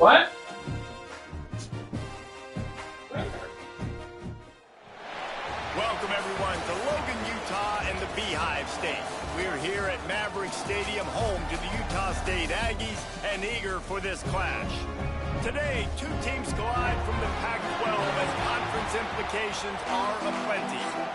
What? Welcome, everyone, to Logan, Utah and the Beehive State. We're here at Maverick Stadium, home to the Utah State Aggies, and eager for this clash. Today, two teams collide from the Pac-12 as conference implications are aplenty.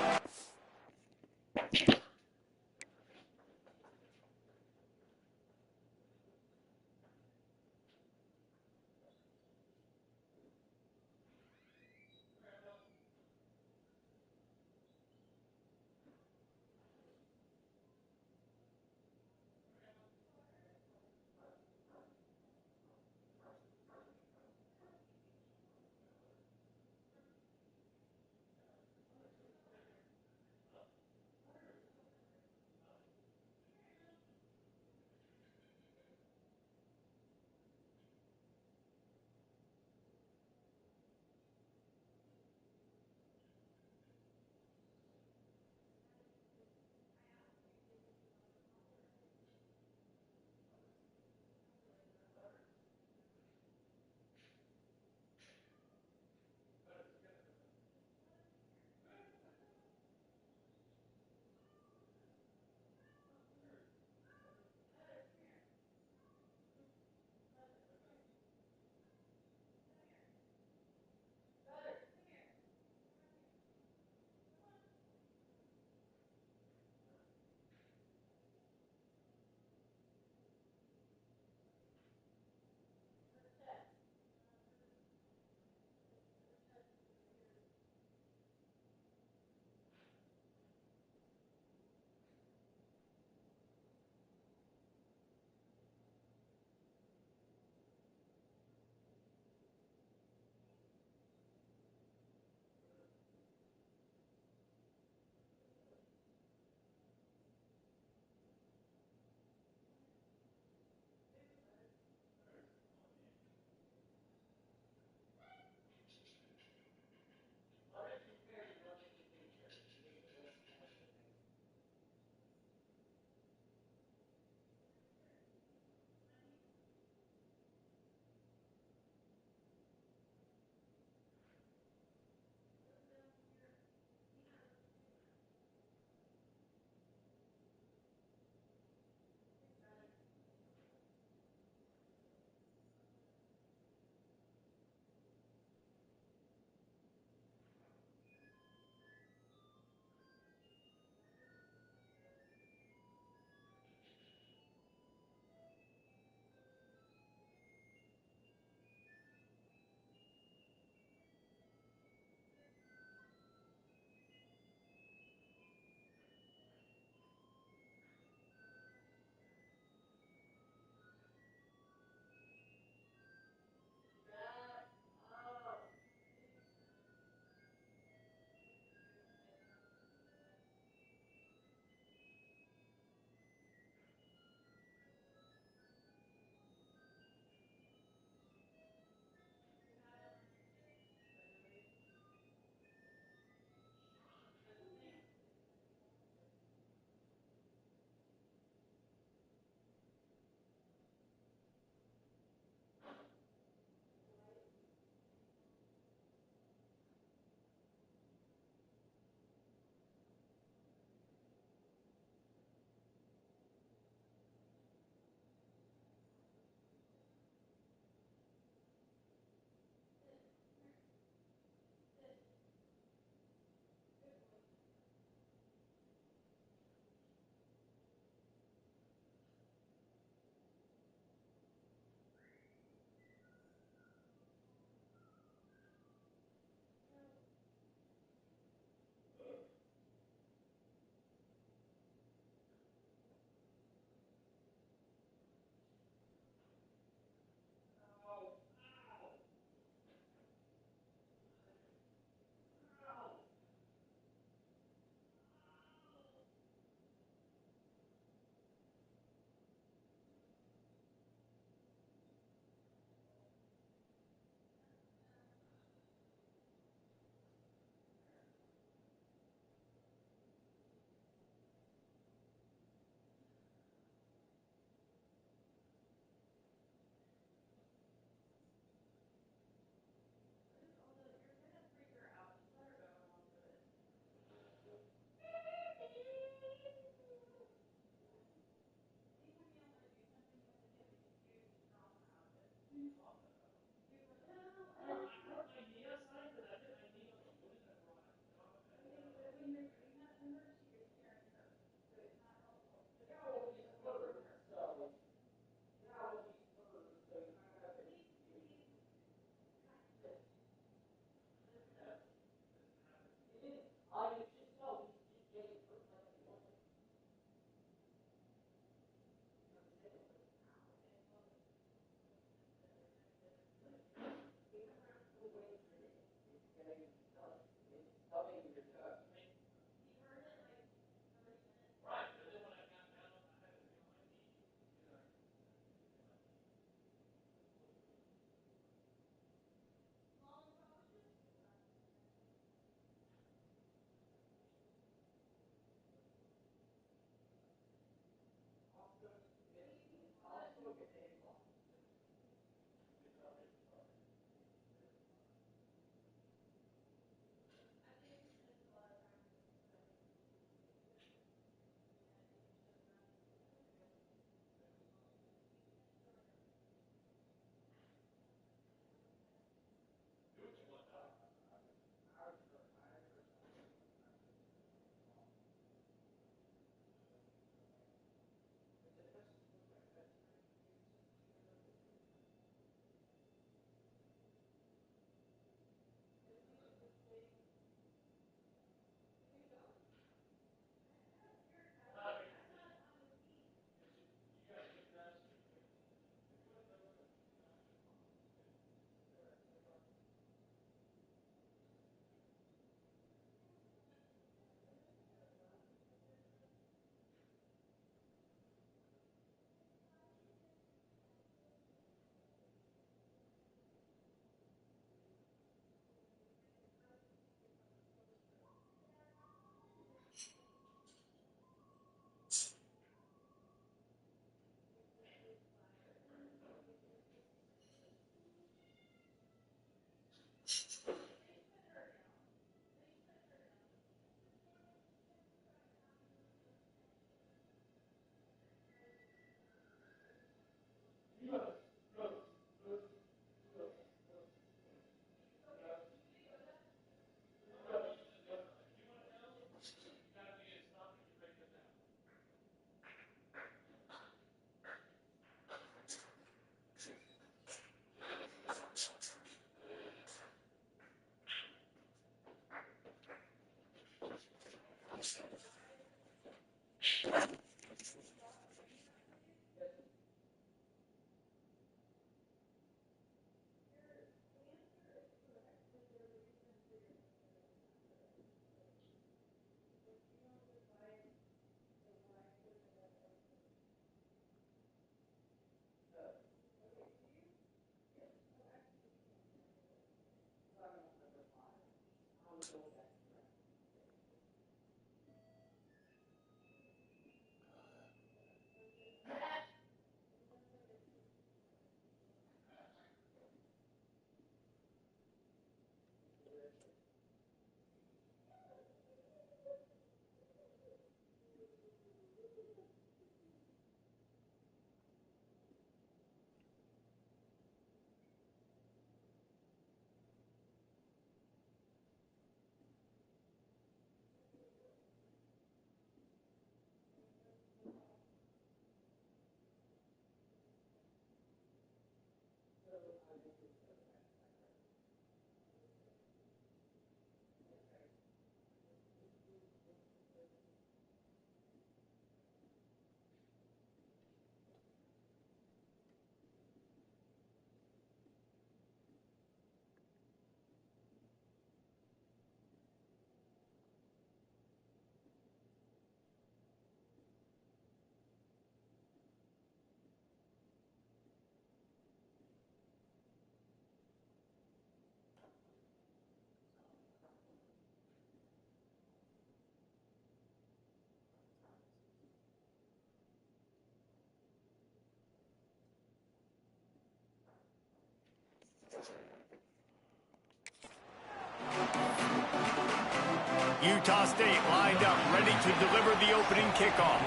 Utah State lined up, ready to deliver the opening kickoff.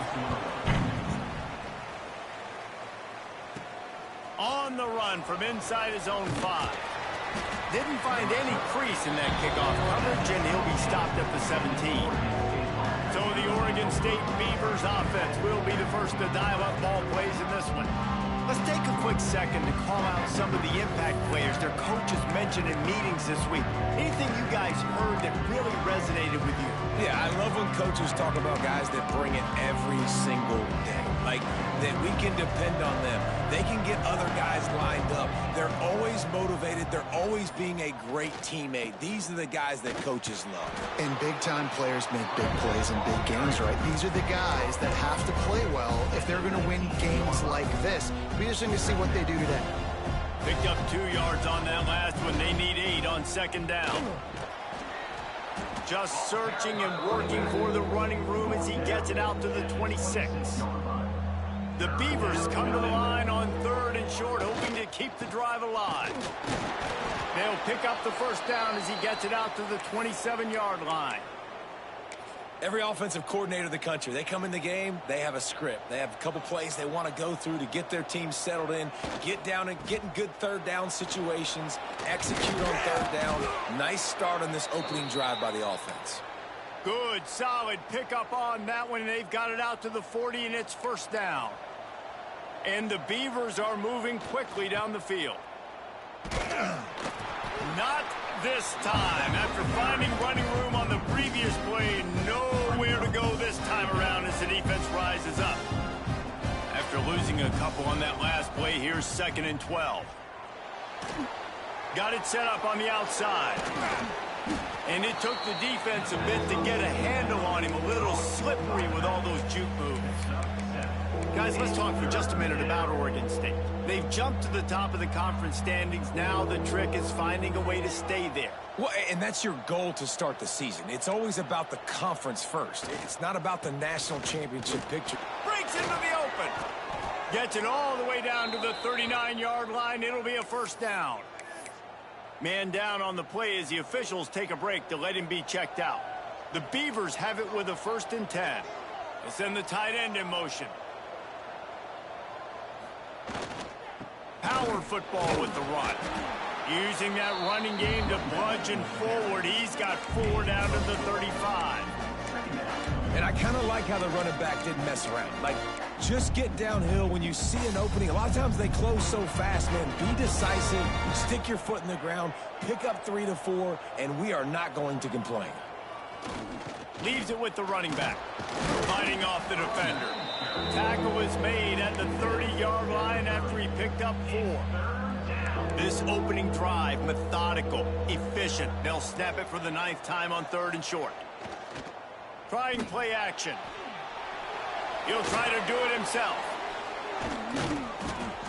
On the run from inside his own 5. Didn't find any crease in that kickoff coverage, and he'll be stopped at the 17. So the Oregon State Beavers offense will be the first to dial up ball plays in this one. Let's take a quick second to call out some of the impact players their coaches mentioned in meetings this week. Anything you guys heard that really resonated with you? Yeah, I love when coaches talk about guys that bring it every single day. Like, that we can depend on them. They can get other guys lined up. They're always motivated. They're always being a great teammate. These are the guys that coaches love. And big-time players make big plays in big games, right? These are the guys that have to play well if they're going to win games like this. We're just going to see what they do today. Picked up 2 yards on that last one. They need 8 on second down. Just searching and working for the running room as he gets it out to the 26. The Beavers come to the line on 3rd and short, hoping to keep the drive alive. They'll pick up the first down as he gets it out to the 27-yard line. Every offensive coordinator in the country, they come in the game, they have a script. They have a couple plays they want to go through to get their team settled in, get down and get in good third down situations, execute on third down. Nice start on this opening drive by the offense. Good, solid pickup on that one, and they've got it out to the 40, and it's first down. And the Beavers are moving quickly down the field. Not this time. After finding running room on the previous play, nowhere to go this time around as the defense rises up. After losing a couple on that last play, here's 2nd and 12. Got it set up on the outside. And it took the defense a bit to get a handle on him, a little slippery with all those juke moves. Guys, let's talk for just a minute about Oregon State. They've jumped to the top of the conference standings. Now the trick is finding a way to stay there. Well, and that's your goal to start the season. It's always about the conference first. It's not about the national championship picture. Breaks into the open. Gets it all the way down to the 39-yard line. It'll be a first down. Man down on the play as the officials take a break to let him be checked out. The Beavers have it with a 1st and 10. They send the tight end in motion. Power football with the run. Using that running game to bludgeon forward. He's got 4 down to the 35. And I kind of like how the running back didn't mess around. Like, just get downhill when you see an opening. A lot of times they close so fast, man. Be decisive, stick your foot in the ground, pick up 3 to 4, and we are not going to complain. Leaves it with the running back. Fighting off the defender. Tackle is made at the 30-yard line after he picked up 4. This opening drive, methodical, efficient. They'll snap it for the 9th time on 3rd and short. Trying play action. He'll try to do it himself.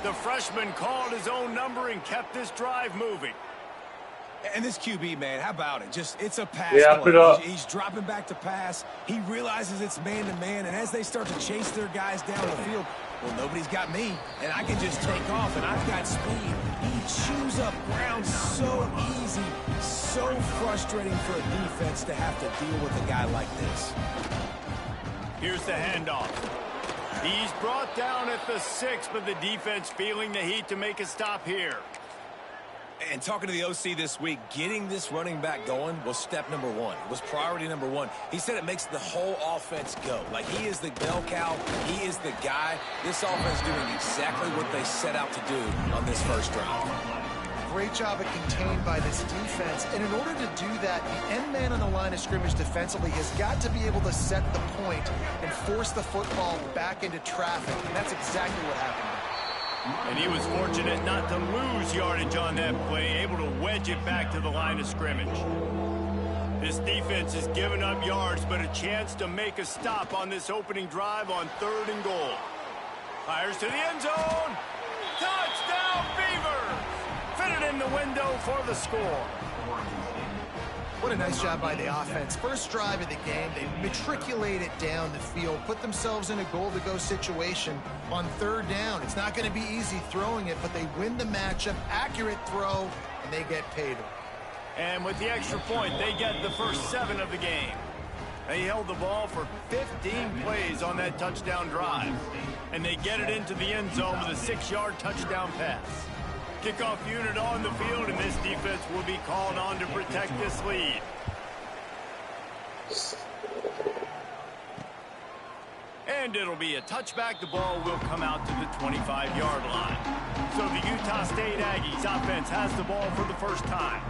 The freshman called his own number and kept this drive moving. And this QB, man, how about it? Just, it's a pass. Yeah, he's dropping back to pass. He realizes it's man-to-man, and as they start to chase their guys down the field, well, nobody's got me, and I can just take off, and I've got speed. He chews up ground so easy, so frustrating for a defense to have to deal with a guy like this. Here's the handoff. He's brought down at the 6, but the defense feeling the heat to make a stop here. And talking to the OC this week, getting this running back going was step number 1. It was priority number 1. He said it makes the whole offense go. Like, he is the bell cow. He is the guy. This offense doing exactly what they set out to do on this first drive. Great job at contained by this defense. And in order to do that, the end man on the line of scrimmage defensively has got to be able to set the point and force the football back into traffic. And that's exactly what happened. And he was fortunate not to lose yardage on that play, able to wedge it back to the line of scrimmage. This defense has given up yards, but a chance to make a stop on this opening drive on 3rd and goal. Fires to the end zone. Touchdown, Beavers! Fitted in the window for the score. What a nice job by the offense. First drive of the game, they matriculate it down the field, put themselves in a goal-to-go situation on 3rd down. It's not going to be easy throwing it, but they win the matchup, accurate throw, and they get paid. And with the extra point, they get the first 7 of the game. They held the ball for 15 plays on that touchdown drive. And they get it into the end zone with a 6-yard touchdown pass. Kickoff unit on the field, and this defense will be called on to protect this lead. And it'll be a touchback. The ball will come out to the 25-yard line. So the Utah State Aggies offense has the ball for the first time.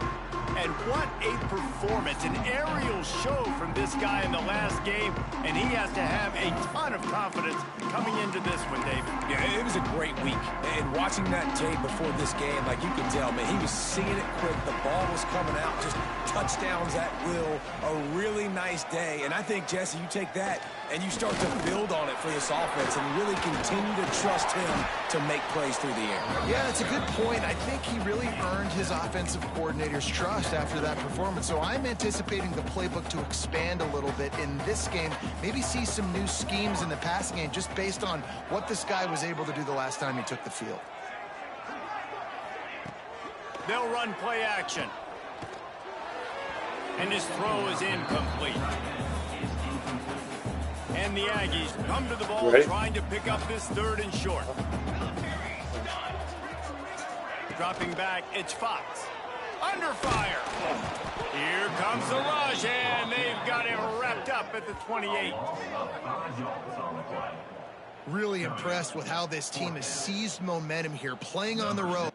And what a performance, an aerial show from this guy in the last game, and he has to have a ton of confidence coming into this one, David. Yeah, it was a great week. And watching that tape before this game, like you could tell, man, he was seeing it quick. The ball was coming out, just touchdowns at will. A really nice day. And I think, Jesse, you take that and you start to build on it for this offense and really continue to trust him to make plays through the air. Yeah, it's a good point. I think he really earned his offensive coordinator's trust after that performance. So I'm anticipating the playbook to expand a little bit in this game. Maybe see some new schemes in the passing game just based on what this guy was able to do the last time he took the field. They'll run play action. And his throw is incomplete. And the Aggies come to the ball trying to pick up this 3rd and short. Dropping back, it's Fox. Under fire. Here comes the rush, and they've got him wrapped up at the 28. Really impressed with how this team has seized momentum here, playing on the road.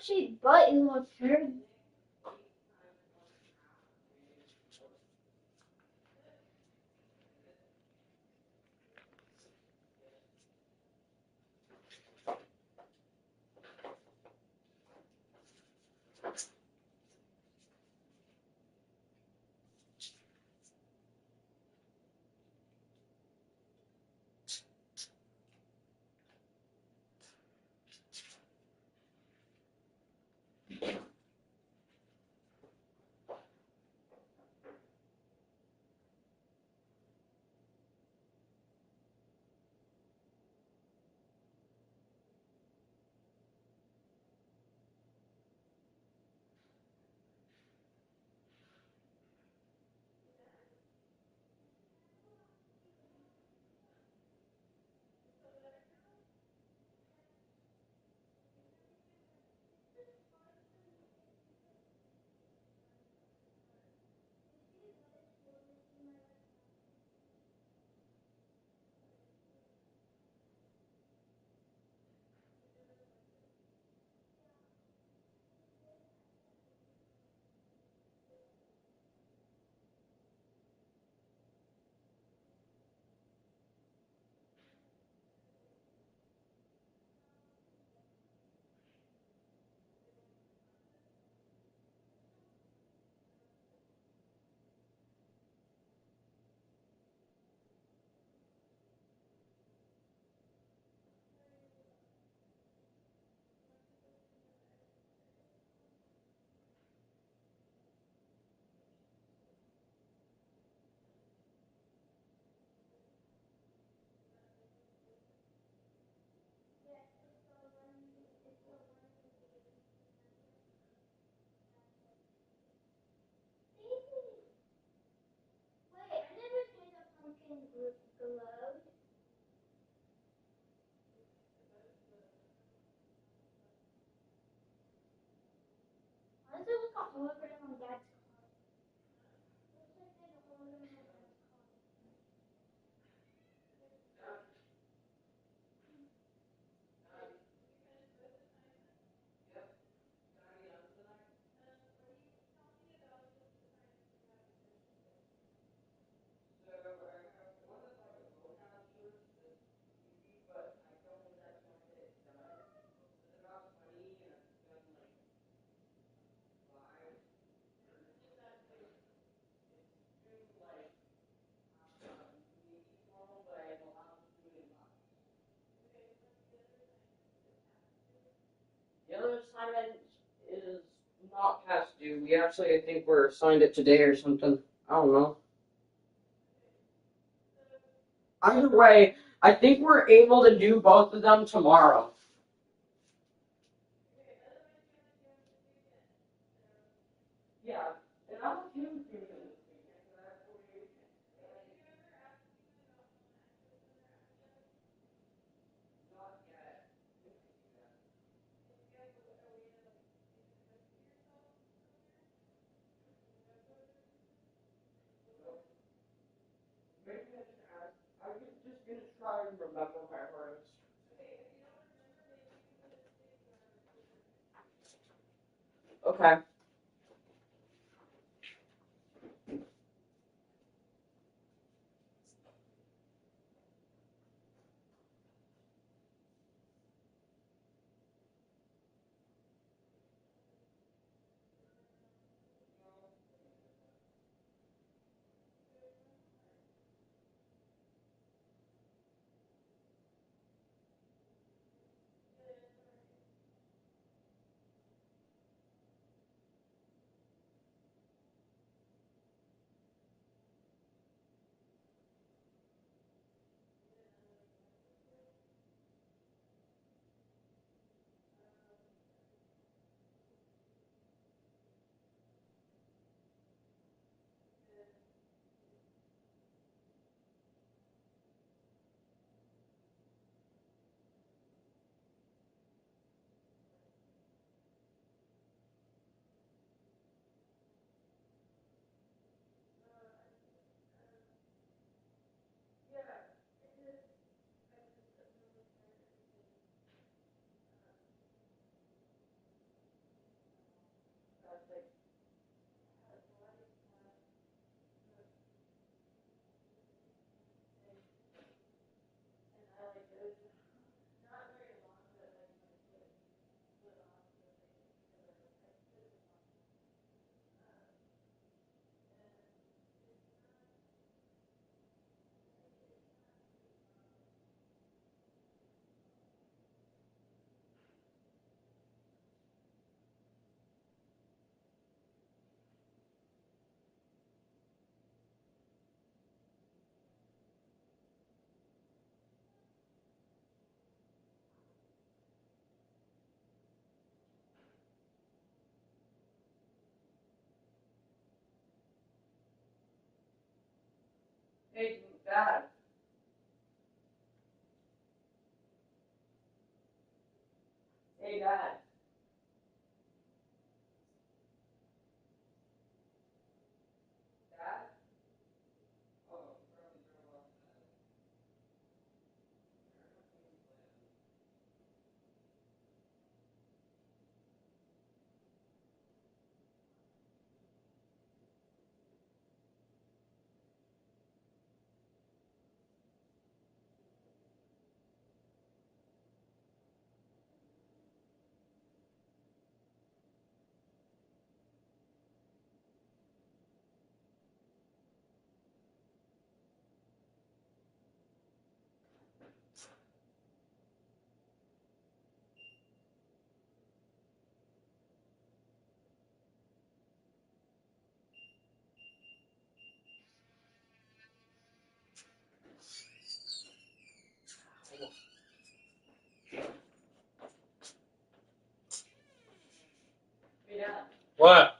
she's biting on her. Wait, I never seen a pumpkin glow. Why does it look like a hologram on Dad's car? Looks like there's a hologram on Dad's car. The other assignment is not past due. We actually, I think, we're assigned it today or something. I don't know. Either way, I think we're able to do both of them tomorrow. Yeah, and I'm okay with doing it. Not yet. Maybe I should ask. I'm just gonna try and remember my words. Okay. Hey, Dad. Hey, Dad. Dad? Oh, probably drove off. Hey, Dad. What?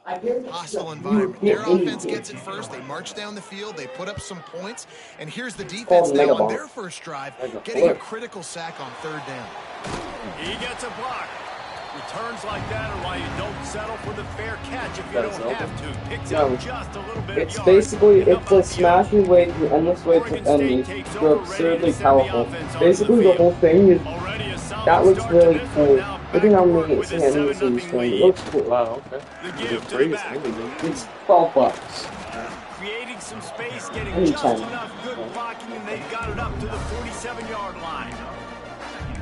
I hear Hostile environment. Their offense gets it first. They march down the field. They put up some points. And here's the defense called now mega on ball. their first drive, Like a getting a flip. critical sack on 3rd down. He gets a block. Returns like that are why you don't settle for the fair catch if you That's don't open. have to. Picks No. up just a little bit It's of basically, yards. it's a smashing way to endless way to Oregon end State me. takes You're over, ready absurdly to send the powerful. offense onto Basically, the the field. whole thing is Already a solid that looks start to really this one. cool. Now Look back at how to work many with a enemies he's 7-0 doing. It lead. looks cool. Wow, okay. The It's give to the greatest back. movie. It's $12. Creating some space, getting Any just 10. enough good blocking, and they've got it up to the 47-yard line.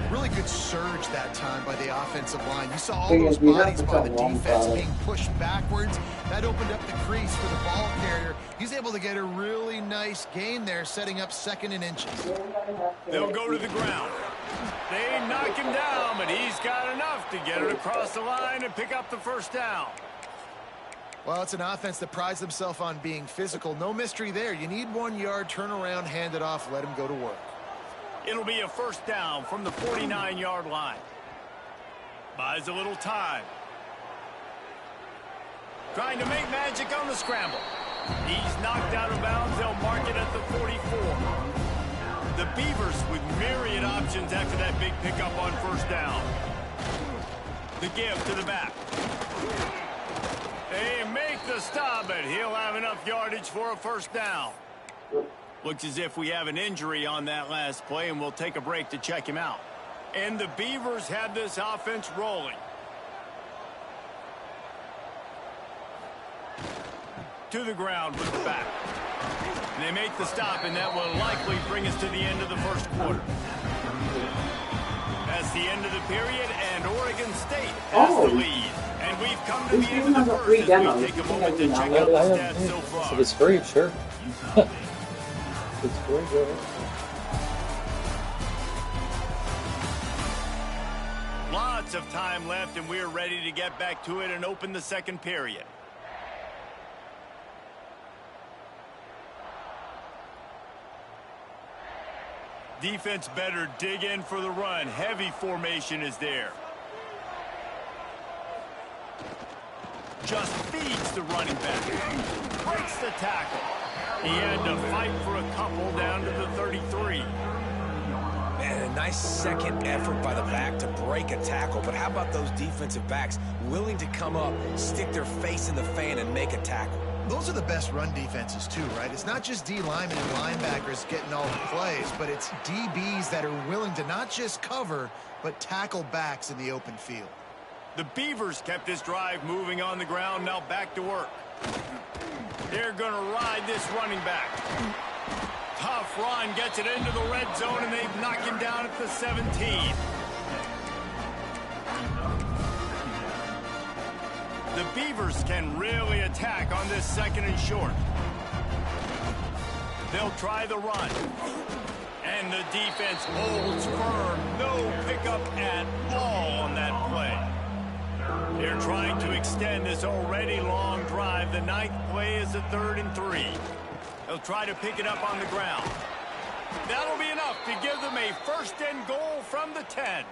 Really good surge that time by the offensive line. You saw all Thing those is, we have bodies to by the tell one defense side. being pushed backwards. That opened up the crease for the ball carrier. He's able to get a really nice gain there, setting up 2nd and inches. They'll go to the ground. They knock him down, but he's got enough to get it across the line and pick up the 1st down. Well, it's an offense that prides themselves on being physical. No mystery there. You need 1 yard, turn around, hand it off, let him go to work. It'll be a 1st down from the 49-yard line. Buys a little time. Trying to make magic on the scramble. He's knocked out of bounds. They'll mark it at the 44. The Beavers with myriad options after that big pickup on 1st down. The give to the back. They make the stop, but he'll have enough yardage for a 1st down. Looks as if we have an injury on that last play, and we'll take a break to check him out. And the Beavers have this offense rolling. To the ground with the back. And they make the stop, and that will likely bring us to the end of the 1st quarter. That's the end of the period, and Oregon State has the lead. And we've come to the end of the 1st as we take a moment to check out the stats so far. If it's free, sure. It's free, go ahead. Lots of time left, and we're ready to get back to it and open the 2nd period. Defense better dig in for the run. Heavy formation is there. Just feeds the running back. Breaks the tackle. He had to fight for a couple down to the 33. Man, a nice second effort by the back to break a tackle. But how about those defensive backs willing to come up, stick their face in the fan, and make a tackle? Those are the best run defenses too, right? It's not just D linemen and linebackers getting all the plays, but it's DBs that are willing to not just cover, but tackle backs in the open field. The Beavers kept this drive moving on the ground, now back to work. They're going to ride this running back. Tough run, gets it into the red zone, and they've knocked him down at the 17. The Beavers can really attack on this 2nd and short. They'll try the run. And the defense holds firm. No pickup at all on that play. They're trying to extend this already long drive. The 9th play is a 3rd and 3. They'll try to pick it up on the ground. That'll be enough to give them a 1st and goal from the 10.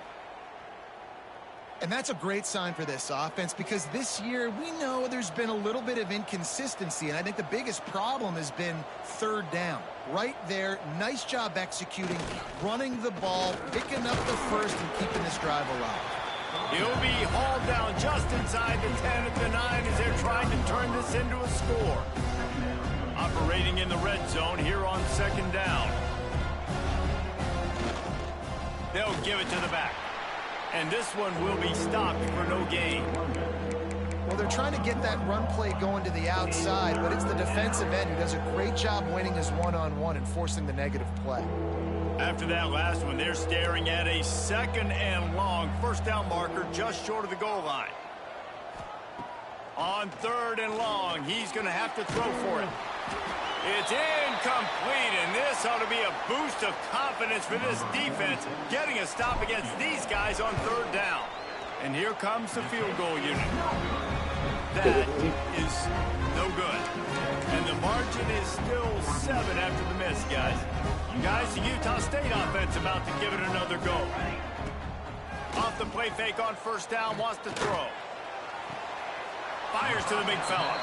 And that's a great sign for this offense because this year we know there's been a little bit of inconsistency, and I think the biggest problem has been third down. Right there, nice job executing, running the ball, picking up the first, and keeping this drive alive. He'll be hauled down just inside the 10 at the 9 as they're trying to turn this into a score. Operating in the red zone here on second down. They'll give it to the back. And this one will be stopped for no gain. Well, they're trying to get that run play going to the outside, but it's the defensive end who does a great job winning his one-on-one and forcing the negative play. After that last one, they're staring at a 2nd and long first down marker just short of the goal line. On 3rd and long, he's going to have to throw for it. It's incomplete, and this ought to be a boost of confidence for this defense, getting a stop against these guys on 3rd down. And here comes the field goal unit. That is no good. And the margin is still 7 after the miss, guys. Guys, the Utah State offense about to give it another go. Off the play fake on first down, wants to throw. Fires to the big fella.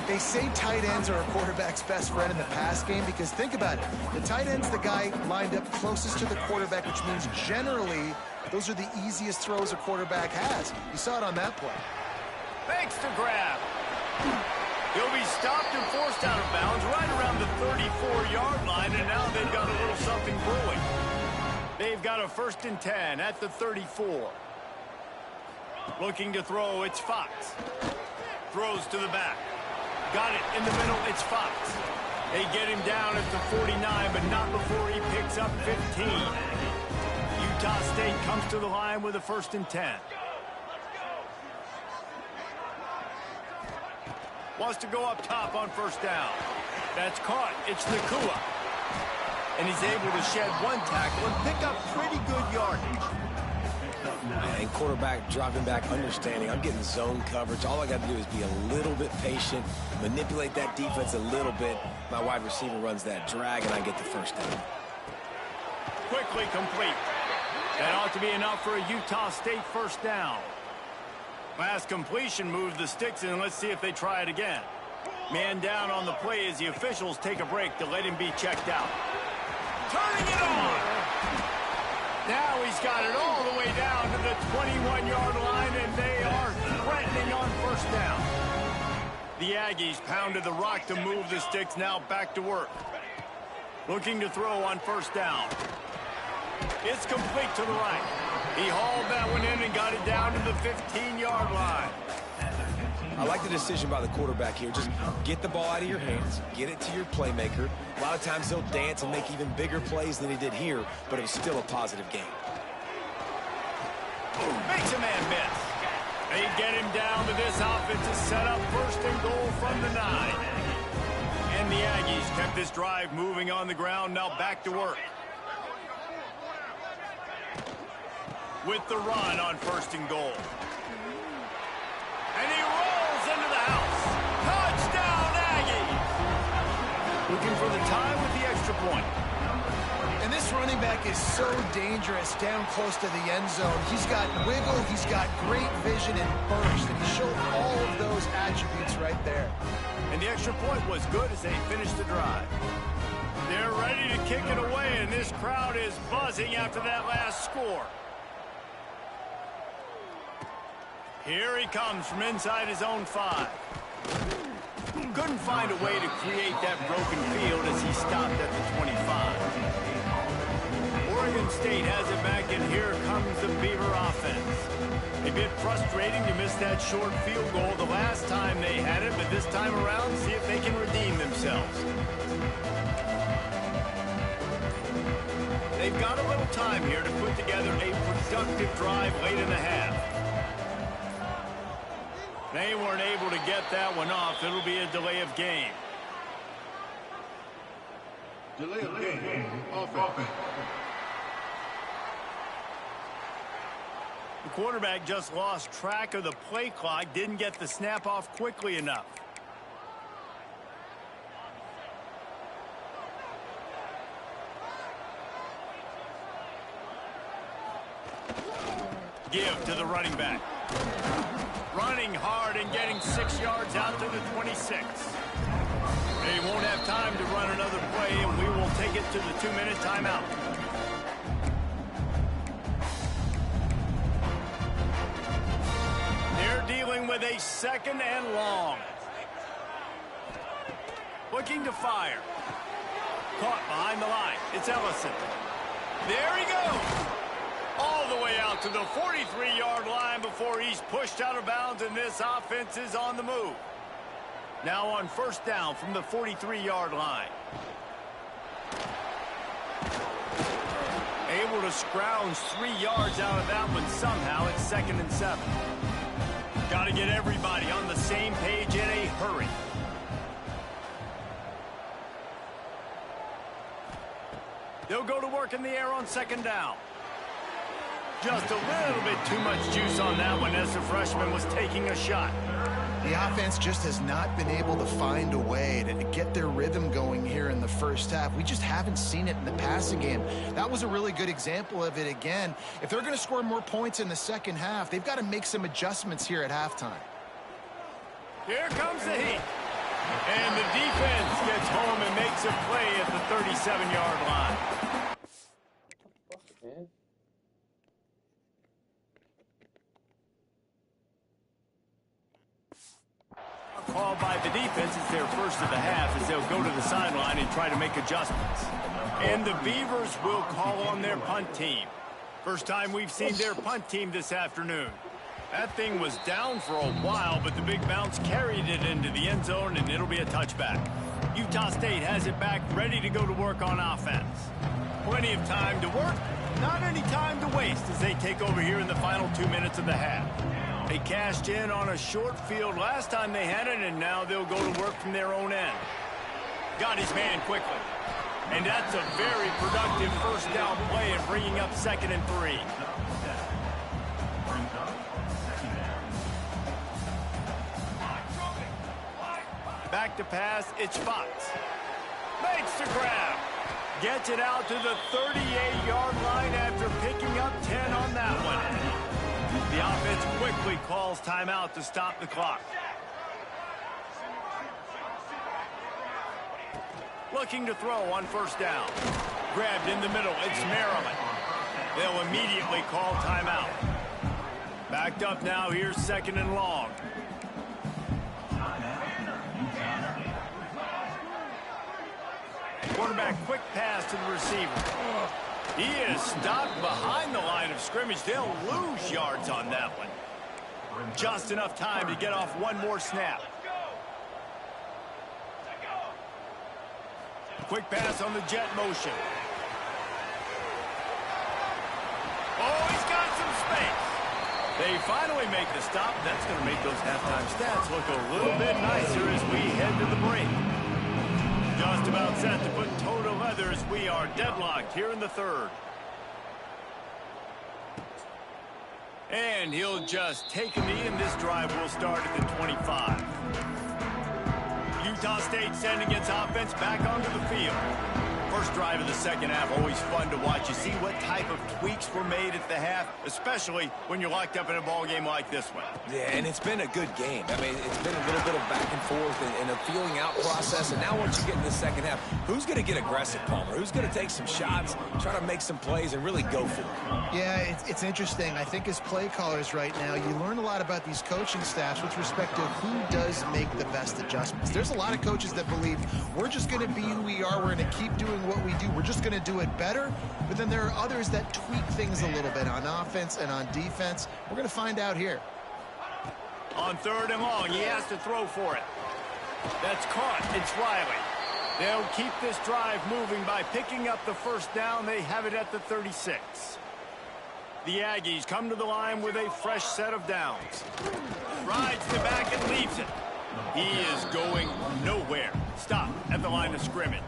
They say tight ends are a quarterback's best friend in the pass game because think about it. The tight end's the guy lined up closest to the quarterback, which means generally those are the easiest throws a quarterback has. You saw it on that play. Fakes to grab. He'll be stopped and forced out of bounds right around the 34-yard line, and now they've got a little something brewing. They've got a 1st and 10 at the 34. Looking to throw, it's Fox. Throws to the back. Got it in the middle, it's Fox. They get him down at the 49, but not before he picks up 15. Utah State comes to the line with a 1st and 10. Wants to go up top on first down. That's caught. It's Nakua. And he's able to shed 1 tackle and pick up pretty good yardage. And quarterback dropping back, understanding I'm getting zone coverage. All I got to do is be a little bit patient, manipulate that defense a little bit. My wide receiver runs that drag, and I get the first down. Quickly complete. That ought to be enough for a Utah State first down. Last completion moves the sticks in. Let's see if they try it again. Man down on the play as the officials take a break to let him be checked out. Turning it on. Now he's got it all the way down to the 21-yard line, and they are threatening on first down. The Aggies pounded the rock to move the sticks, now back to work. Looking to throw on first down. It's complete to the right. He hauled that one in and got it down to the 15-yard line. I like the decision by the quarterback here. Just get the ball out of your hands, get it to your playmaker. A lot of times he'll dance and make even bigger plays than he did here, but it was still a positive game. Makes a man miss. They get him down to this offensive setup, 1st and goal from the 9. And the Aggies kept this drive moving on the ground, now back to work. With the run on 1st and goal. And he rolls into the house. Touchdown, Aggies! Looking for the time with the extra point. And this running back is so dangerous down close to the end zone. He's got wiggle, he's got great vision and burst, and he showed all of those attributes right there. And the extra point was good as they finished the drive. They're ready to kick it away, and this crowd is buzzing after that last score. Here he comes from inside his own 5. Couldn't find a way to create that broken field as he stopped at the 25. Oregon State has it back, and here comes the Beaver offense. A bit frustrating to miss that short field goal the last time they had it, but this time around, see if they can redeem themselves. They've got a little time here to put together a productive drive late in the half. They weren't able to get that one off. It'll be a delay of game. Delay of game. Offense. The quarterback just lost track of the play clock, didn't get the snap off quickly enough. give to the running back. Running hard and getting 6 yards out to the 26. They won't have time to run another play, and we will take it to the 2-minute timeout. They're dealing with a 2nd and long. Looking to fire. Caught behind the line. It's Ellison. There he goes. All the way out to the 43-yard line before he's pushed out of bounds, and this offense is on the move. Now on 1st down from the 43-yard line. Able to scrounge 3 yards out of that one somehow. It's 2nd and 7. Got to get everybody on the same page in a hurry. They'll go to work in the air on 2nd down. Just a little bit too much juice on that one as the freshman was taking a shot. The offense just has not been able to find a way to get their rhythm going here in the first half. We just haven't seen it in the passing game. That was a really good example of it again. If they're going to score more points in the second half, they've got to make some adjustments here at halftime. Here comes the heat. And the defense gets home and makes a play at the 37-yard line. Man. Called by the defense as their first of the half as they'll go to the sideline and try to make adjustments. And the Beavers will call on their punt team. First time we've seen their punt team this afternoon. That thing was down for a while, but the big bounce carried it into the end zone, and it'll be a touchback. Utah State has it back, ready to go to work on offense. Plenty of time to work, not any time to waste as they take over here in the final 2 minutes of the half. They cashed in on a short field last time they had it, and now they'll go to work from their own end. Got his man quickly. And that's a very productive first down play and bringing up 2nd and 3. Back to pass, it's Fox. Makes the grab. Gets it out to the 38-yard line after picking up 10 on that one. The offense quickly calls timeout to stop the clock. Looking to throw on 1st down. Grabbed in the middle, it's Maryland. They'll immediately call timeout. Backed up now, here's 2nd and long. Quarterback quick pass to the receiver. He is stopped behind the line of scrimmage. They'll lose yards on that one. Just enough time to get off one more snap. Quick pass on the jet motion. Oh, he's got some space. They finally make the stop. That's going to make those halftime stats look a little bit nicer as we head to the break. Just about set to put toe to leather as we are deadlocked here in the 3rd. And he'll just take a knee, and this drive will start at the 25. Utah State sending its offense back onto the field. First drive of the second half, always fun to watch. You see what type of tweaks were made at the half, especially when you're locked up in a ball game like this one. Yeah, and it's been a good game. I mean, it's been a little bit of back and forth and a feeling out process. And now once you get in the second half, who's going to get aggressive, Palmer? Who's going to take some shots, try to make some plays, and really go for it? Yeah, it's interesting. I think as play callers right now, you learn a lot about these coaching staffs with respect to who does make the best adjustments. There's a lot of coaches that believe we're just going to be who we are. We're going to keep doing what we do. We're just going to do it better. But then there are others that tweak things a little bit on offense and on defense. We're going to find out here. On 3rd and long, he has to throw for it. That's caught. It's Riley. They'll keep this drive moving by picking up the first down. They have it at the 36. The Aggies come to the line with a fresh set of downs. Rides the back and leaves it. He is going nowhere. Stop at the line of scrimmage.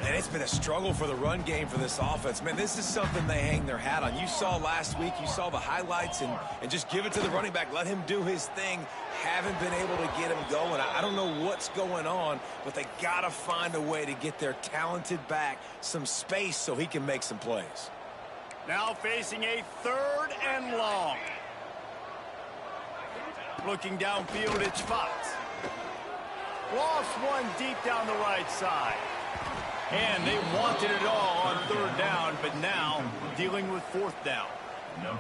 And it's been a struggle for the run game for this offense. Man, this is something they hang their hat on. You saw last week, you saw the highlights, and just give it to the running back. Let him do his thing. Haven't been able to get him going. I don't know what's going on, but they got to find a way to get their talented back some space so he can make some plays. Now facing a 3rd and long. Looking downfield, it's Fox. Lost one deep down the right side. And they wanted it all on 3rd down, but now dealing with 4th down.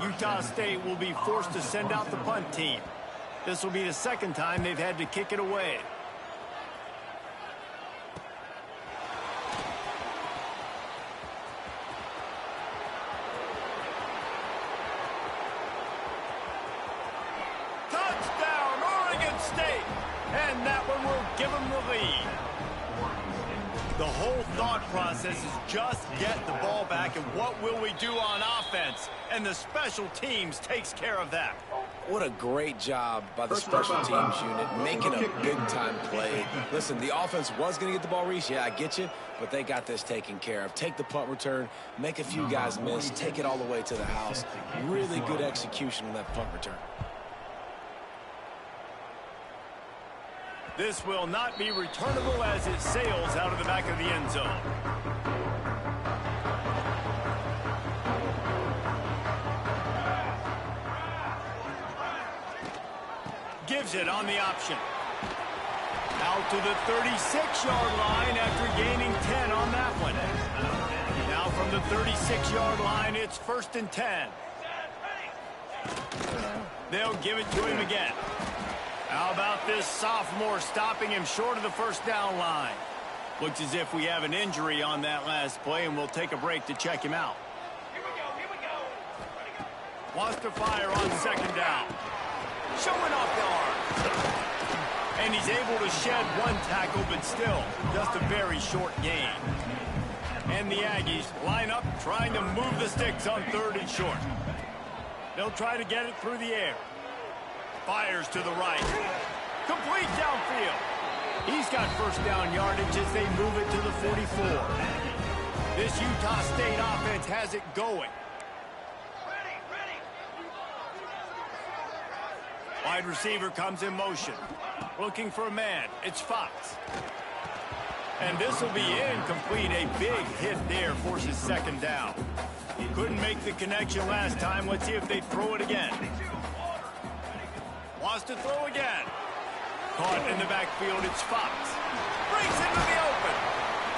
Utah State will be forced to send out the punt team. This will be the 2nd time they've had to kick it away. Touchdown, Oregon State! And that one will give them the lead. The whole thought process is just get the ball back, and what will we do on offense? And the special teams takes care of that. What a great job by the special teams unit, making a big-time play. Listen, the offense was going to get the ball, Reese. Yeah, I get you, but they got this taken care of. Take the punt return, make a few guys miss, take it all the way to the house. Really good execution on that punt return. This will not be returnable as it sails out of the back of the end zone. Gives it on the option. Out to the 36-yard line after gaining 10 on that one. Now from the 36-yard line, it's 1st and 10. They'll give it to him again. How about this sophomore stopping him short of the 1st down line? Looks as if we have an injury on that last play, and we'll take a break to check him out. Here we go. Wants to fire on 2nd down. Showing off the arm. And he's able to shed one tackle, but still just a very short gain. And the Aggies line up trying to move the sticks on 3rd and short. They'll try to get it through the air. Fires to the right. Complete downfield. He's got 1st down yardage as they move it to the 44. This Utah State offense has it going. Wide receiver comes in motion. Looking for a man. It's Fox. And this will be incomplete. A big hit there forces 2nd down. Couldn't make the connection last time. Let's see if they throw it again. Wants to throw again. Caught in the backfield, it's Fox. Breaks into the open.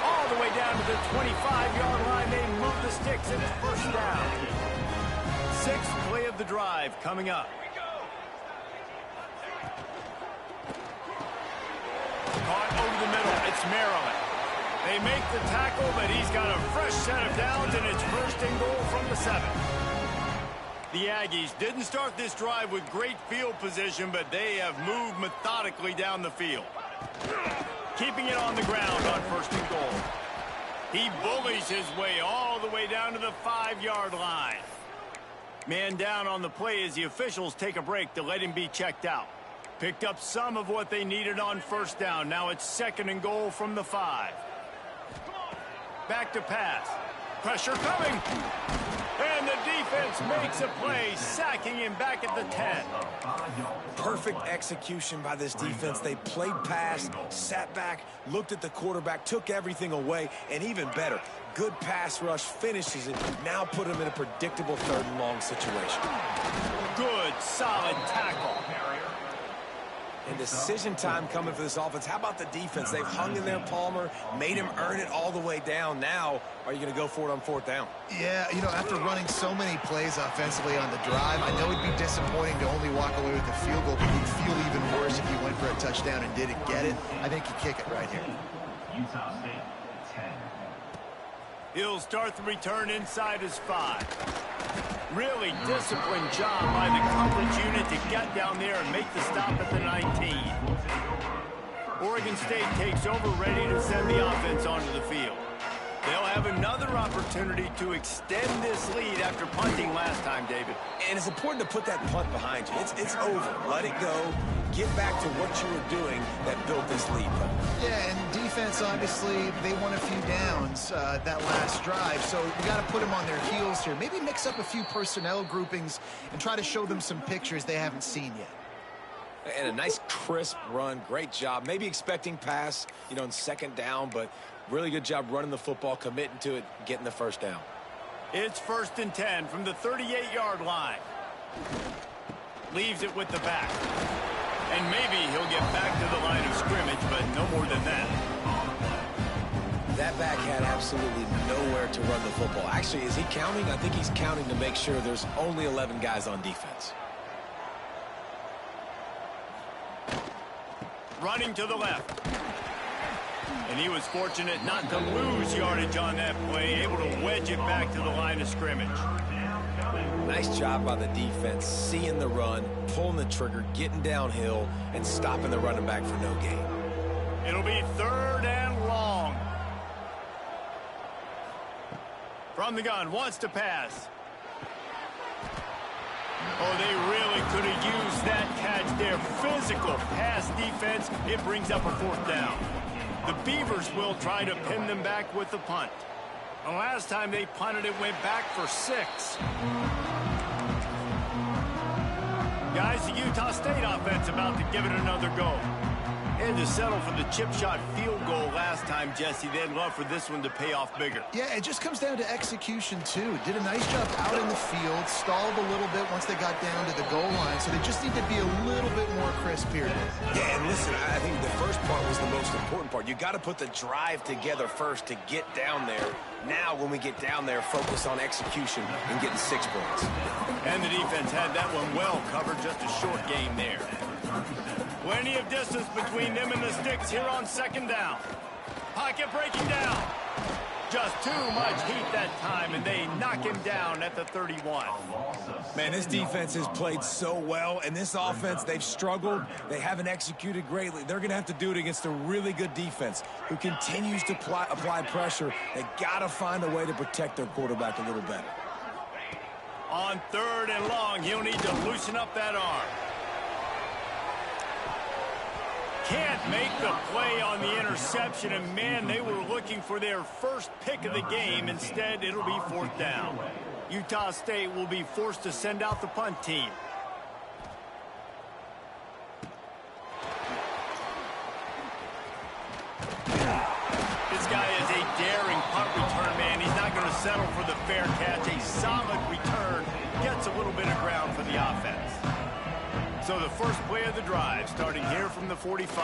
All the way down to the 25-yard line. They move the sticks, and it's 1st down. 6th play of the drive coming up. Caught over the middle, it's Maryland. They make the tackle, but he's got a fresh set of downs, and it's 1st and goal from the 7. The Aggies didn't start this drive with great field position, but they have moved methodically down the field. Keeping it on the ground on 1st and goal. He bullies his way all the way down to the 5-yard line. Man down on the play as the officials take a break to let him be checked out. Picked up some of what they needed on 1st down. Now it's 2nd and goal from the 5. Back to pass. Pressure coming. And the defense makes a play, sacking him back at the 10. Perfect execution by this defense. They played pass, sat back, looked at the quarterback, took everything away, and even better, good pass rush, finishes it. Now put him in a predictable 3rd and long situation. Good, solid tackle. And decision time coming for this offense. How about the defense? They've hung in there, Palmer, made him earn it all the way down. Now, are you going to go for it on 4th down? Yeah, you know, after running so many plays offensively on the drive, I know it'd be disappointing to only walk away with a field goal, but you'd feel even worse if you went for a touchdown and didn't get it. I think you kick it right here. Utah State, 10. He'll start the return inside his 5. Really disciplined job by the coverage unit to get down there and make the stop at the 19. Oregon State takes over, ready to send the offense onto the field. They'll have another opportunity to extend this lead after punting last time, David. And it's important to put that punt behind you. It's over. Let it go. Get back to what you were doing that built this lead. Yeah, and defense, obviously, they won a few downs that last drive, so you got to put them on their heels here. Maybe mix up a few personnel groupings and try to show them some pictures they haven't seen yet. And a nice crisp run. Great job. Maybe expecting pass, in 2nd down, but really good job running the football, committing to it, getting the 1st down. It's 1st and 10 from the 38-yard line. Leaves it with the back. And maybe he'll get back to the line of scrimmage, but no more than that. That back had absolutely nowhere to run the football. Actually, is he counting? I think he's counting to make sure there's only 11 guys on defense. Running to the left. And he was fortunate not to lose yardage on that play, able to wedge it back to the line of scrimmage. Nice job by the defense, seeing the run, pulling the trigger, getting downhill, and stopping the running back for no gain. It'll be 3rd and long. From the gun, wants to pass. Oh, they really could have used that catch there. Physical pass defense. It brings up a 4th down. The Beavers will try to pin them back with the punt. The last time they punted, it went back for 6. Guys, the Utah State offense about to give it another go. Had to settle for the chip shot field goal last time, Jesse. They'd love for this one to pay off bigger. Yeah, it just comes down to execution, too. Did a nice job out in the field, stalled a little bit once they got down to the goal line, so they just need to be a little bit more crisp here. Yeah, and listen, I think the first part was the most important part. You got to put the drive together first to get down there. Now, when we get down there, focus on execution and getting 6 points. And the defense had that one well covered, just a short game there. Plenty of distance between them and the sticks here on 2nd down. Pocket breaking down. Just too much heat that time, and they knock him down at the 31. Man, this defense has played so well, and this offense, they've struggled. They haven't executed greatly. They're going to have to do it against a really good defense who continues to apply pressure. They got to find a way to protect their quarterback a little better. On 3rd and long, he'll need to loosen up that arm. Can't make the play on the interception, and man, they were looking for their first pick of the game. Instead, it'll be 4th down. Utah State will be forced to send out the punt team. This guy is a daring punt return man. He's not going to settle for the fair catch. A solid return gets a little bit of ground for the offense. So the first play of the drive, starting here from the 45.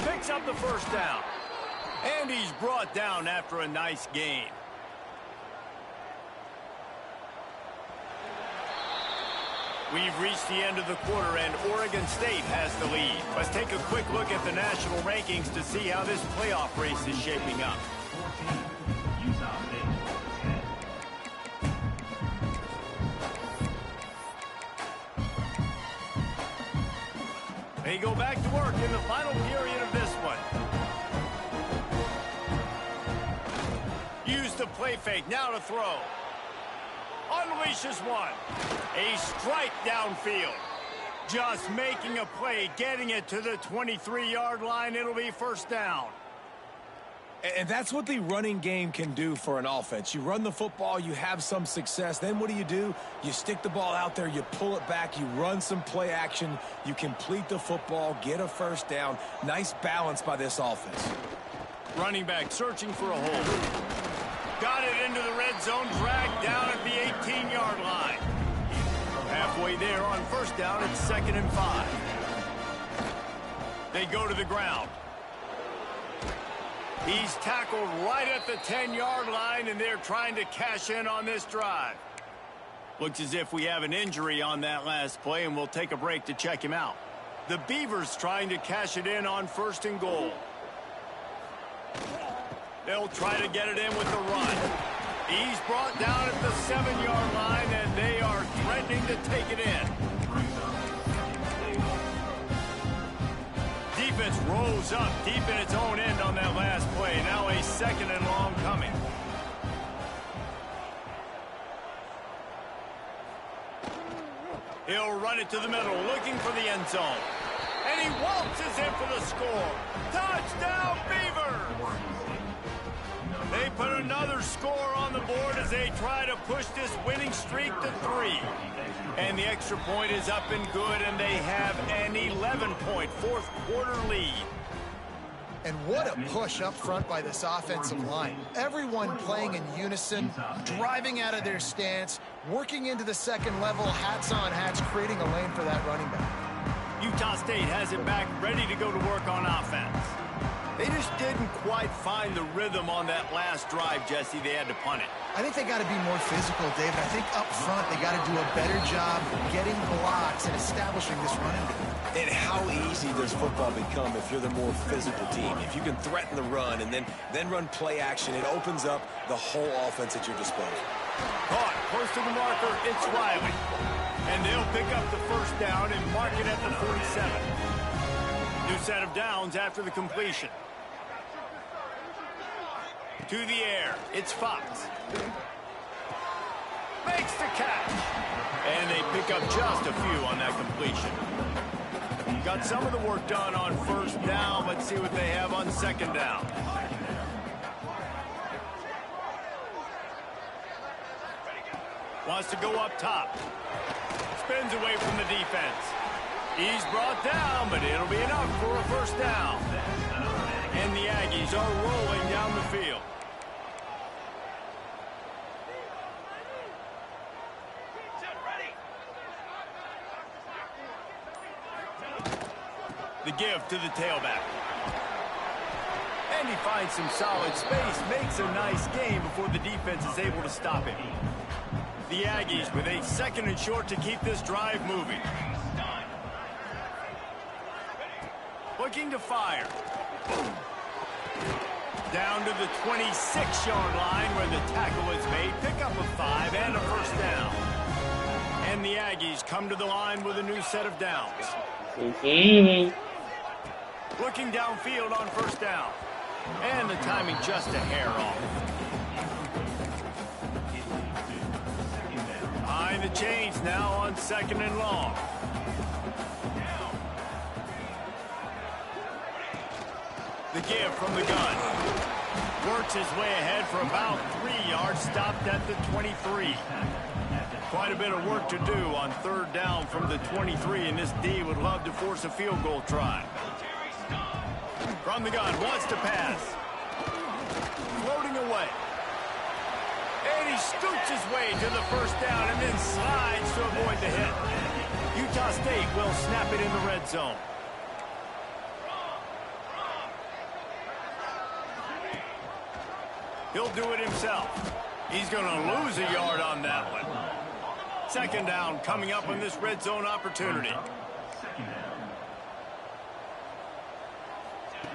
Picks up the 1st down. And he's brought down after a nice gain. We've reached the end of the quarter, and Oregon State has the lead. Let's take a quick look at the national rankings to see how this playoff race is shaping up. Utah State. They go back to work in the final period of this one. Use the play fake, now to throw. Unleashes one. A strike downfield. Just making a play, getting it to the 23-yard line. It'll be 1st down. And that's what the running game can do for an offense. You run the football, you have some success. Then what do? You stick the ball out there, you pull it back, you run some play action, you complete the football, get a 1st down. Nice balance by this offense. Running back searching for a hole. Got it into the red zone, dragged down at the 18-yard line. Halfway there on 1st down, it's 2nd and 5. They go to the ground. He's tackled right at the 10-yard line, and they're trying to cash in on this drive. Looks as if we have an injury on that last play, and we'll take a break to check him out. The Beavers trying to cash it in on 1st and goal. They'll try to get it in with the run. He's brought down at the 7-yard line, and they are threatening to take it in. Defense rolls up deep in its own end on that last play. Now a 2nd and long coming. He'll run it to the middle, looking for the end zone. And he waltzes in for the score. Touchdown, Beavers! They put another score on the board as they try to push this winning streak to 3. And the extra point is up and good, and they have an 11-point fourth quarter lead. And what a push up front by this offensive line. Everyone playing in unison, driving out of their stance, working into the second level, hats on hats, creating a lane for that running back. Utah State has it back, ready to go to work on offense. They just didn't quite find the rhythm on that last drive, Jesse. They had to punt it. I think they got to be more physical, David. I think up front they got to do a better job getting blocks and establishing this running game. And how easy does football become if you're the more physical team? If you can threaten the run and then run play action, it opens up the whole offense at your disposal. Caught, close to the marker, it's Riley. And they'll pick up the first down and mark it at the 47. New set of downs after the completion. To the air, it's Fox. Makes the catch. And they pick up just a few on that completion. Got some of the work done on first down. Let's see what they have on second down. Wants to go up top. Spins away from the defense. He's brought down, but it'll be enough for a first down. And the Aggies are rolling down the field. The give to the tailback. And he finds some solid space, makes a nice gain before the defense is able to stop him. The Aggies with a second and short to keep this drive moving. Looking to fire. Down to the 26-yard line where the tackle is made. Pick up a 5 and a first down. And the Aggies come to the line with a new set of downs. Looking downfield on first down. And the timing just a hair off. Behind the chains now on second and long. The give from the gun. Works his way ahead for about 3 yards. Stopped at the 23. Quite a bit of work to do on third down from the 23, and this D would love to force a field goal try. From the gun, wants to pass. Floating away. And he scoots his way to the first down and then slides to avoid the hit. Utah State will snap it in the red zone. He'll do it himself. He's going to lose a yard on that one. Second down coming up on this red zone opportunity.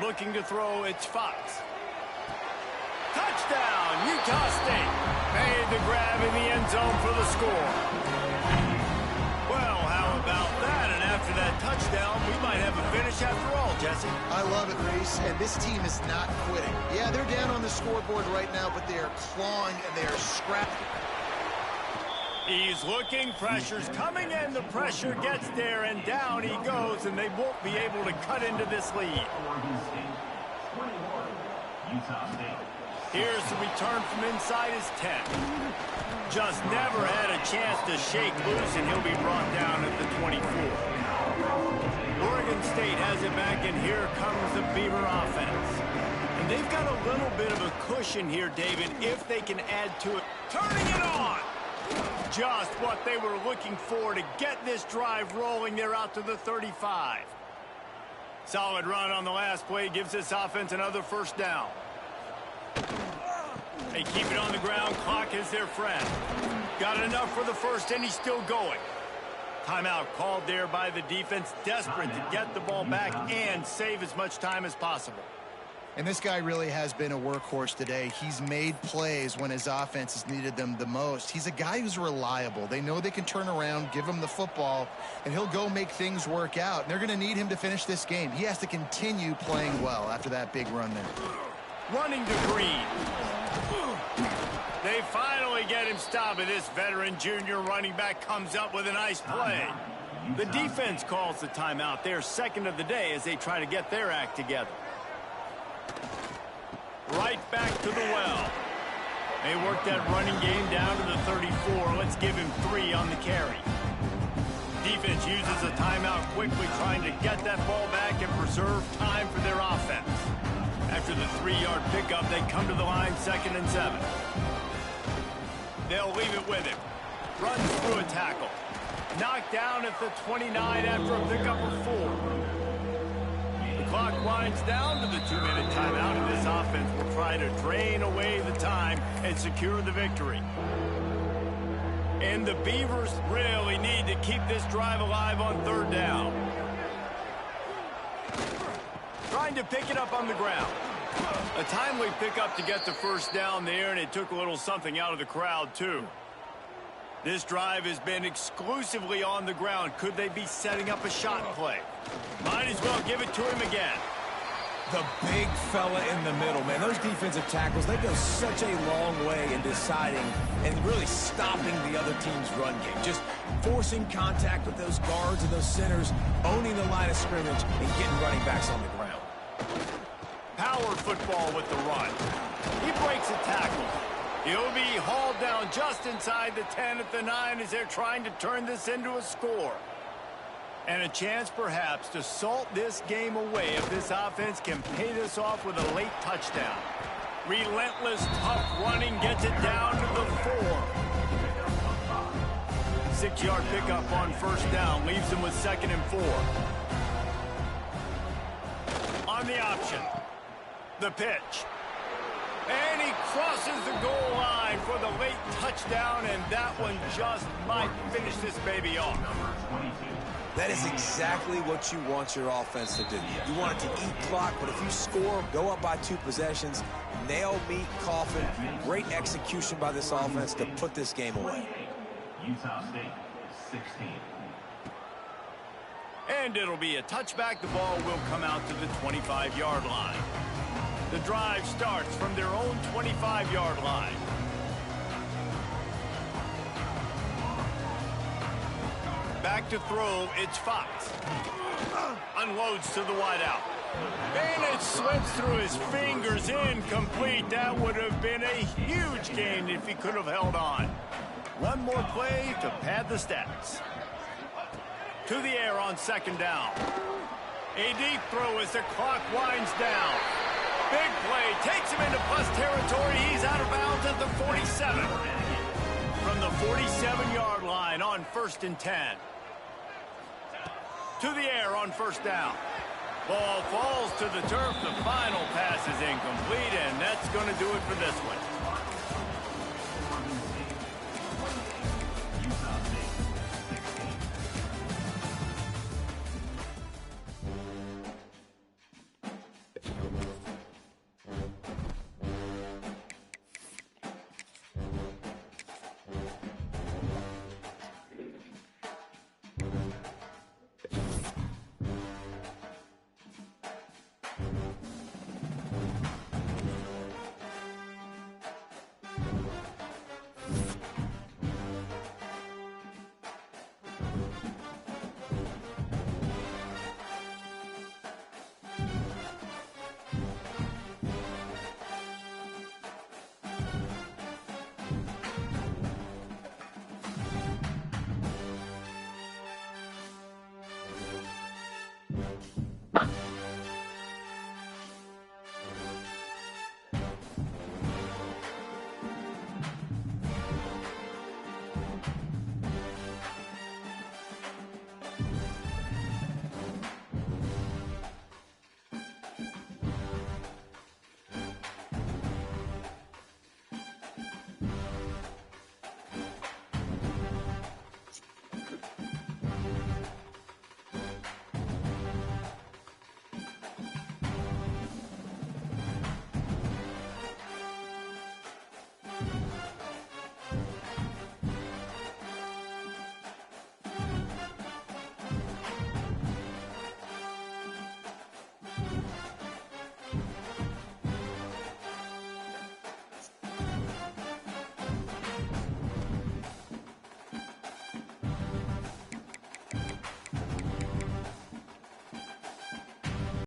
Looking to throw, it's Fox. Touchdown, Utah State. Made the grab in the end zone for the score. Well, how about that? And after that touchdown, we might have a finish after all, Jesse. I love it, Reese, and this team is not quitting. Yeah, they're down on the scoreboard right now, but they are clawing and they are scrapping. He's looking, pressure's coming in, the pressure gets there, and down he goes, and they won't be able to cut into this lead. Here's the return from inside his 10. Just never had a chance to shake loose, and he'll be brought down at the 24. Oregon State has it back, and here comes the Beaver offense. And they've got a little bit of a cushion here, David, if they can add to it. Turning it on! Just what they were looking for to get this drive rolling. They're out to the 35. Solid run on the last play gives this offense another first down. They keep it on the ground. Clock is their friend. Got enough for the first, and he's still going. Timeout called there by the defense, desperate to get the ball back and save as much time as possible. And this guy really has been a workhorse today. He's made plays when his offense has needed them the most. He's a guy who's reliable. They know they can turn around, give him the football, and he'll go make things work out. And they're going to need him to finish this game. He has to continue playing well after that big run there. Running to Green. They finally get him stopped, and this veteran junior running back comes up with a nice play. The defense calls the timeout. They're second of the day as they try to get their act together. Right back to the well. They work that running game down to the 34. Let's give him 3 on the carry. Defense uses a timeout quickly, trying to get that ball back and preserve time for their offense. After the 3-yard pickup, they come to the line 2nd and 7. They'll leave it with him. Runs through a tackle. Knocked down at the 29 after a pickup of 4. The clock winds down to the 2-minute timeout, and this offense will try to drain away the time and secure the victory. And the Beavers really need to keep this drive alive on 3rd down. Trying to pick it up on the ground. A timely pickup to get the 1st down there, and it took a little something out of the crowd, too. This drive has been exclusively on the ground. Could they be setting up a shot play? Might as well give it to him again. The big fella in the middle, man. Those defensive tackles, they go such a long way in deciding and really stopping the other team's run game. Just forcing contact with those guards and those centers, owning the line of scrimmage, and getting running backs on the ground. Power football with the run. He breaks a tackle. He'll be hauled down just inside the 10 at the 9 as they're trying to turn this into a score. And a chance, perhaps, to salt this game away if this offense can pay this off with a late touchdown. Relentless, tough running gets it down to the 4. 6-yard pickup on 1st down leaves them with 2nd and 4. On the option. The pitch. And he crosses the goal line for the late touchdown, and that one just might finish this baby off. That is exactly what you want your offense to do. You want it to eat clock, but if you score, go up by 2 possessions, nail, meet, coffin. Great execution by this offense to put this game away. Utah State, 16. And it'll be a touchback. The ball will come out to the 25-yard line. The drive starts from their own 25-yard line. Back to throw, it's Fox. Unloads to the wideout. And it slips through his fingers, incomplete. That would have been a huge gain if he could have held on. One more play to pad the stats. To the air on 2nd down. A deep throw as the clock winds down. Big play, takes him into plus territory. He's out of bounds at the 47. From the 47-yard line on 1st and 10. To the air on 1st down. Ball falls to the turf. The final pass is incomplete, and that's going to do it for this one.